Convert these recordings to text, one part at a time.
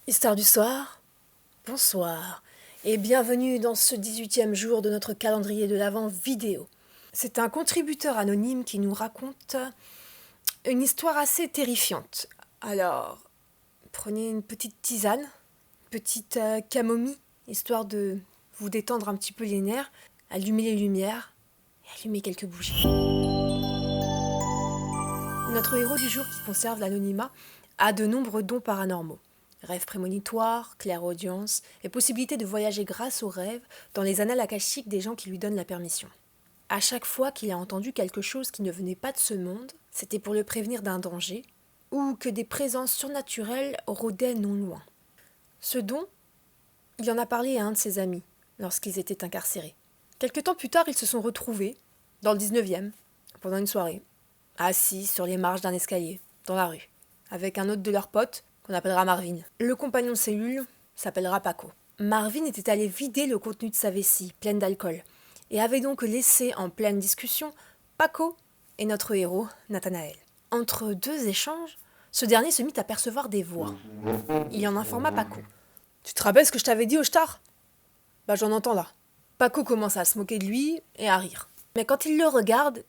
Histoire du soir, bonsoir et bienvenue dans ce 18e jour de notre calendrier de l'Avent vidéo. C'est un contributeur anonyme qui nous raconte une histoire assez terrifiante. Alors, prenez une petite tisane, petite camomille, histoire de vous détendre un petit peu les nerfs, allumez les lumières et allumez quelques bougies. Notre héros du jour qui conserve l'anonymat a de nombreux dons paranormaux. Rêves prémonitoires, clairaudience et possibilité de voyager grâce aux rêves dans les annales akashiques des gens qui lui donnent la permission. À chaque fois qu'il a entendu quelque chose qui ne venait pas de ce monde, c'était pour le prévenir d'un danger ou que des présences surnaturelles rôdaient non loin. Ce don, il en a parlé à un de ses amis lorsqu'ils étaient incarcérés. Quelque temps plus tard, ils se sont retrouvés dans le 19e, pendant une soirée, assis sur les marches d'un escalier, dans la rue, avec un autre de leurs potes qu'on appellera Marvin. Le compagnon de cellule s'appellera Paco. Marvin était allé vider le contenu de sa vessie, pleine d'alcool, et avait donc laissé en pleine discussion Paco et notre héros, Nathanaël. Entre deux échanges, ce dernier se mit à percevoir des voix. Il en informa Paco. « Tu te rappelles ce que je t'avais dit au star ? Bah j'en entends là. » Paco commence à se moquer de lui et à rire. Mais quand il le regarde,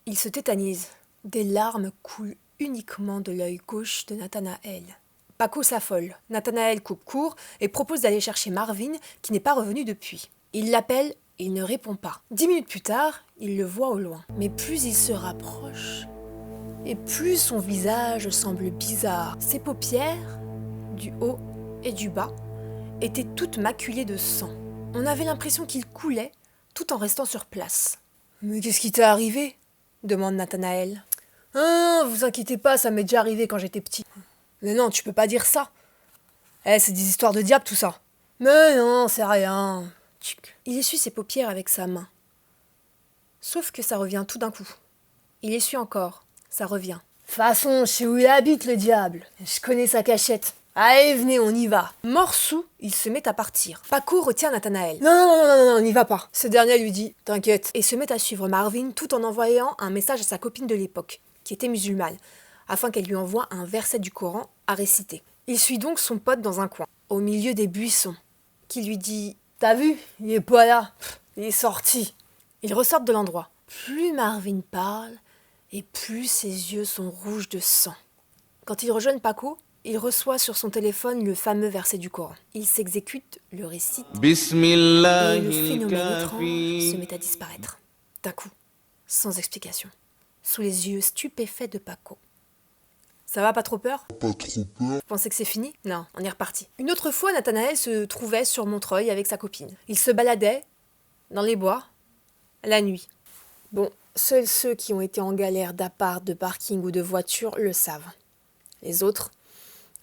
il se tétanise. Des larmes coulent uniquement de l'œil gauche de Nathanaël. Paco s'affole. Nathanaël coupe court et propose d'aller chercher Marvin, qui n'est pas revenu depuis. Il l'appelle et il ne répond pas. 10 minutes plus tard, il le voit au loin. Mais plus il se rapproche, et plus son visage semble bizarre. Ses paupières, du haut et du bas, étaient toutes maculées de sang. On avait l'impression qu'il coulait, tout en restant sur place. « Mais qu'est-ce qui t'est arrivé ?» demande Nathanaël. « Ah, vous inquiétez pas, ça m'est déjà arrivé quand j'étais petit. » « Mais non, tu peux pas dire ça. C'est des histoires de diable tout ça. »« Mais non, c'est rien. » Il essuie ses paupières avec sa main. Sauf que ça revient tout d'un coup. Il essuie encore, ça revient. « De toute façon, je sais où il habite le diable. Je connais sa cachette. Allez, venez, on y va. » Mort-sous, il se met à partir. Paco retient Nathanaël. « Non, n'y va pas. » Ce dernier lui dit « T'inquiète. » Et se met à suivre Marvin tout en envoyant un message à sa copine de l'époque, qui était musulmane, afin qu'elle lui envoie un verset du Coran à réciter. Il suit donc son pote dans un coin, au milieu des buissons, qui lui dit « T'as vu, il est pas là, il est sorti. » Ils ressortent de l'endroit. Plus Marvin parle, et plus ses yeux sont rouges de sang. Quand il rejoint Paco, il reçoit sur son téléphone le fameux verset du Coran. Il s'exécute, le récite, et le phénomène étrange se met à disparaître. D'un coup, sans explication, sous les yeux stupéfaits de Paco. Ça va, pas trop peur ? Pas trop peur. Vous pensez que c'est fini ? Non, on est reparti. Une autre fois, Nathanaël se trouvait sur Montreuil avec sa copine. Ils se baladaient dans les bois, la nuit. Bon, seuls ceux qui ont été en galère d'appart, de parking ou de voiture le savent. Les autres,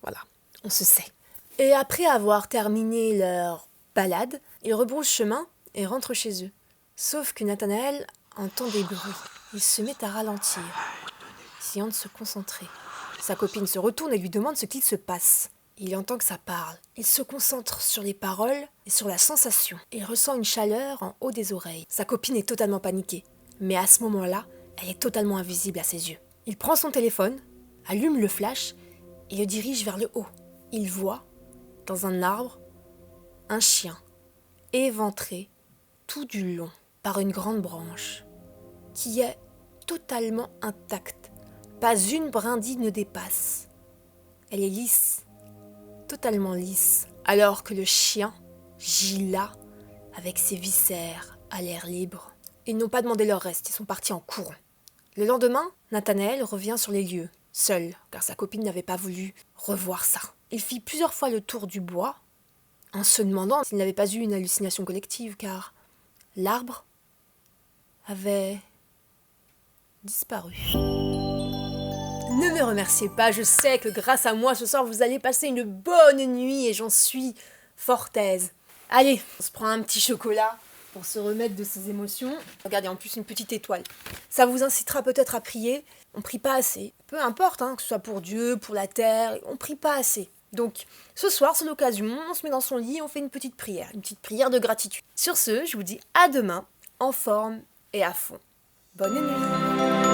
voilà, on se sait. Et après avoir terminé leur balade, ils rebroussent chemin et rentrent chez eux. Sauf que Nathanaël entend des bruits. Il se met à ralentir, essayant de se concentrer. Sa copine se retourne et lui demande ce qu'il se passe. Il entend que ça parle. Il se concentre sur les paroles et sur la sensation. Il ressent une chaleur en haut des oreilles. Sa copine est totalement paniquée. Mais à ce moment-là, elle est totalement invisible à ses yeux. Il prend son téléphone, allume le flash et le dirige vers le haut. Il voit, dans un arbre, un chien, éventré tout du long par une grande branche, qui est totalement intacte. Pas une brindille ne dépasse. Elle est lisse, totalement lisse, alors que le chien gît là, avec ses viscères à l'air libre. Ils n'ont pas demandé leur reste, ils sont partis en courant. Le lendemain, Nathanaël revient sur les lieux, seul, car sa copine n'avait pas voulu revoir ça. Il fit plusieurs fois le tour du bois, en se demandant s'il n'avait pas eu une hallucination collective, car l'arbre avait disparu. Ne me remerciez pas, je sais que grâce à moi ce soir vous allez passer une bonne nuit et j'en suis fort aise. Allez, on se prend un petit chocolat pour se remettre de ses émotions. Regardez, en plus une petite étoile. Ça vous incitera peut-être à prier. On prie pas assez. Peu importe, que ce soit pour Dieu, pour la terre, on prie pas assez. Donc, ce soir, c'est l'occasion, on se met dans son lit et on fait une petite prière de gratitude. Sur ce, je vous dis à demain, en forme et à fond. Bonne nuit.